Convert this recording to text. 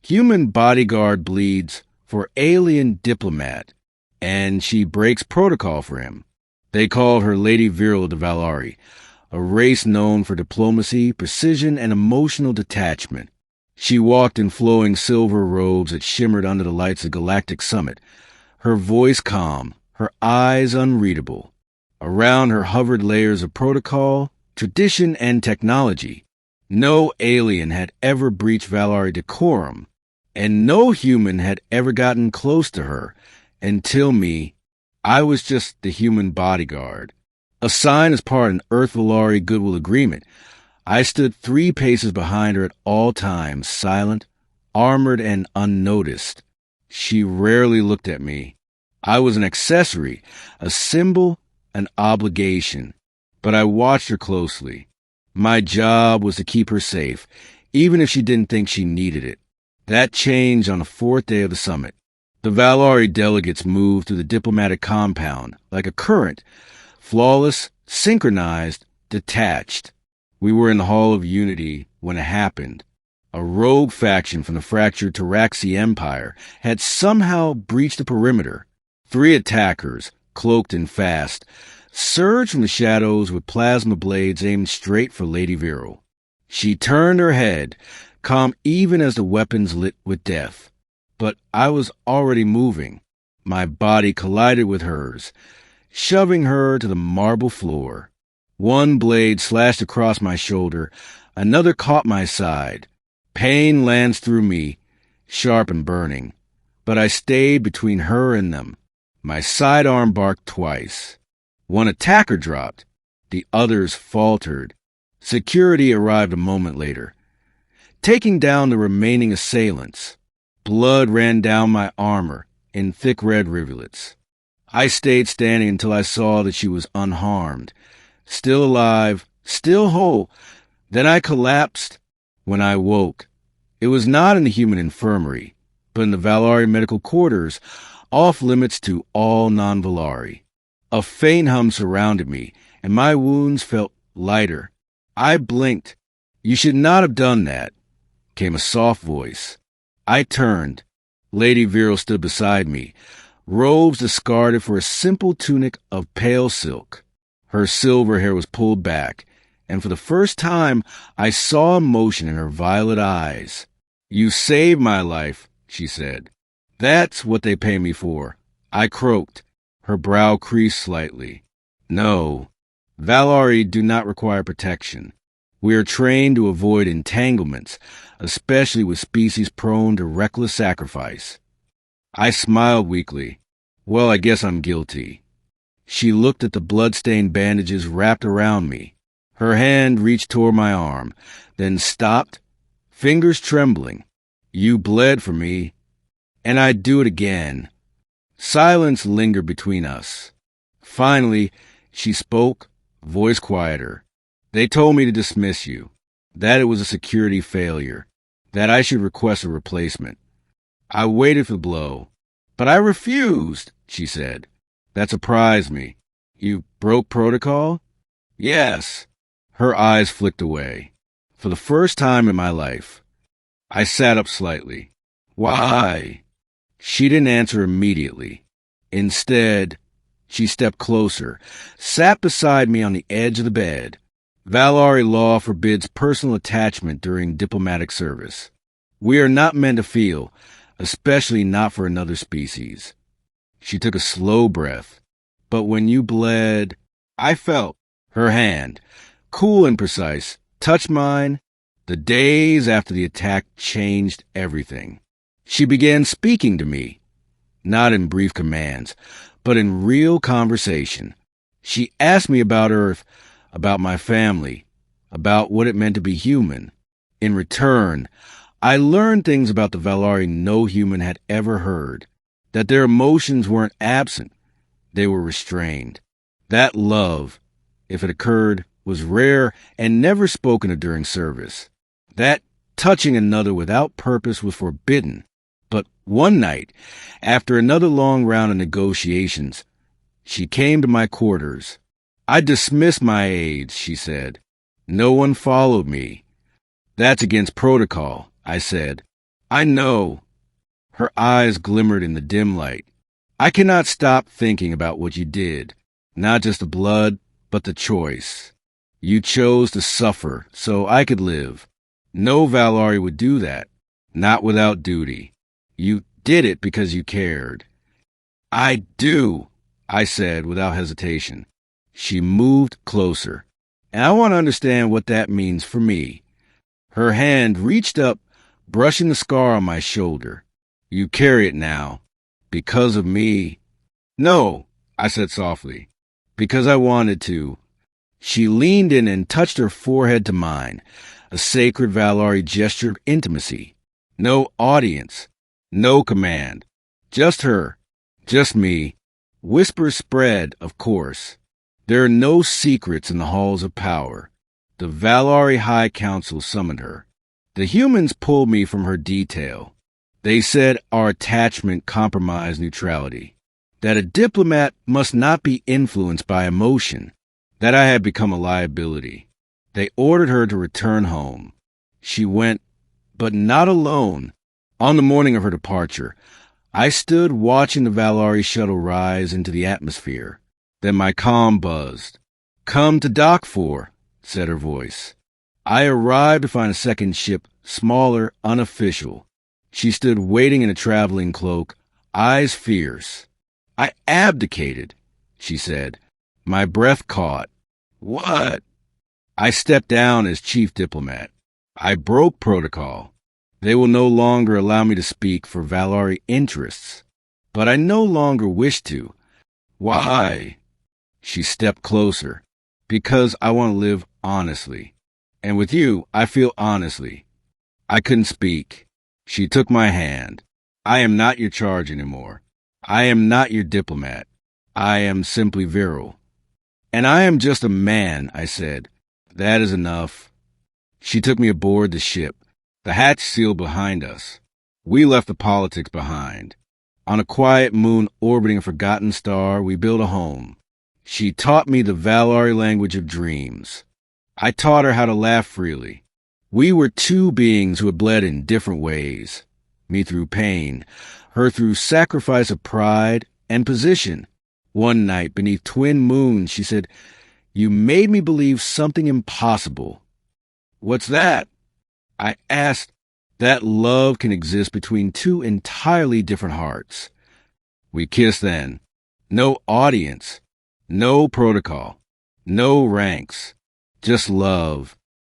Human bodyguard bleeds for alien diplomat, and she breaks protocol for him. They called her Lady Virell de Valari, a race known for diplomacy, precision, and emotional detachment. She walked in flowing silver robes that shimmered under the lights of Galactic Summit, her voice calm, her eyes unreadable. Around her hovered layers of protocol, tradition, and technology. No alien had ever breached Valari decorum, and no human had ever gotten close to her until me. I was just the human bodyguard. Assigned as part of an Earth-Valari goodwill agreement, I stood 3 paces behind her at all times, silent, armored, and unnoticed. She rarely looked at me. I was an accessory, a symbol, an obligation. But I watched her closely. My job was to keep her safe, even if she didn't think she needed it. That changed on the 4th day of the summit. The Valari delegates moved through the diplomatic compound like a current, flawless, synchronized, detached. We were in the Hall of Unity when it happened. A rogue faction from the fractured Taraxi Empire had somehow breached the perimeter. 3 attackers, cloaked and fast, surged from the shadows with plasma blades aimed straight for Lady Virell. She turned her head, calm even as the weapons lit with death. But I was already moving. My body collided with hers, shoving her to the marble floor. One blade slashed across my shoulder, another caught my side. Pain lanced through me, sharp and burning. But I stayed between her and them. My sidearm barked twice. One attacker dropped. The others faltered. Security arrived a moment later, taking down the remaining assailants. Blood ran down my armor in thick red rivulets. I stayed standing until I saw that she was unharmed, still alive, still whole. Then I collapsed. When I woke, it was not in the human infirmary, but in the Valari medical quarters, off limits to all non-Valari. A faint hum surrounded me, and my wounds felt lighter. I blinked. "You should not have done that," came a soft voice. I turned. Lady Virell stood beside me, robes discarded for a simple tunic of pale silk. Her silver hair was pulled back, and for the first time I saw emotion in her violet eyes. "You saved my life," she said. "That's what they pay me for." I croaked. Her brow creased slightly. "No, Valari do not require protection. We are trained to avoid entanglements, especially with species prone to reckless sacrifice." I smiled weakly. "Well, I guess I'm guilty." She looked at the blood-stained bandages wrapped around me. Her hand reached toward my arm, then stopped, fingers trembling. "You bled for me, and I'd do it again." Silence lingered between us. Finally, she spoke, voice quieter. "They told me to dismiss you, that it was a security failure, that I should request a replacement." I waited for the blow. "But I refused," she said. That surprised me. "You broke protocol?" "Yes." Her eyes flicked away. For the first time in my life. I sat up slightly. "Why?" She didn't answer immediately. Instead, she stepped closer, sat beside me on the edge of the bed. Valari law forbids personal attachment during diplomatic service. We are not meant to feel, especially not for another species. She took a slow breath. "But when you bled," I felt her hand, cool and precise, touch mine. The days after the attack changed everything. She began speaking to me, not in brief commands, but in real conversation. She asked me about Earth, about my family, about what it meant to be human. In return, I learned things about the Valari no human had ever heard, that their emotions weren't absent, they were restrained. That love, if it occurred, was rare and never spoken of during service. That touching another without purpose was forbidden. But one night, after another long round of negotiations, she came to my quarters. "I dismissed my aides," she said. "No one followed me." "That's against protocol," I said. I know. Her eyes glimmered in the dim light. I cannot stop thinking about what you did. Not just the blood, but the choice. You chose to suffer so I could live. No Valari would do that. Not without duty. You did it because you cared. I do, I said without hesitation. She moved closer. And I want to understand what that means for me. Her hand reached up, brushing the scar on my shoulder. You carry it now. Because of me. No, I said softly. Because I wanted to. She leaned in and touched her forehead to mine, a sacred Valari gesture of intimacy. No audience. No command. Just her. Just me. Whispers spread, of course. There are no secrets in the halls of power. The Valari High Council summoned her. The humans pulled me from her detail. They said our attachment compromised neutrality, that a diplomat must not be influenced by emotion, that I had become a liability. They ordered her to return home. She went, but not alone. On the morning of her departure, I stood watching the Valari shuttle rise into the atmosphere. Then my comm buzzed. Come to dock 4, said her voice. I arrived to find a second ship, smaller, unofficial. She stood waiting in a traveling cloak, eyes fierce. I abdicated, she said. My breath caught. What? I stepped down as chief diplomat. I broke protocol. They will no longer allow me to speak for Valari interests. But I no longer wish to. Why? She stepped closer. Because I want to live honestly. And with you, I feel honestly. I couldn't speak. She took my hand. I am not your charge anymore. I am not your diplomat. I am simply Virell. And I am just a man, I said. That is enough. She took me aboard the ship. The hatch sealed behind us. We left the politics behind. On a quiet moon orbiting a forgotten star, we built a home. She taught me the Valari language of dreams. I taught her how to laugh freely. We were two beings who had bled in different ways. Me through pain, her through sacrifice of pride and position. One night, beneath twin moons, she said, You made me believe something impossible. What's that? I asked. That love can exist between two entirely different hearts. We kissed then. No audience. No protocol. No ranks. Just love.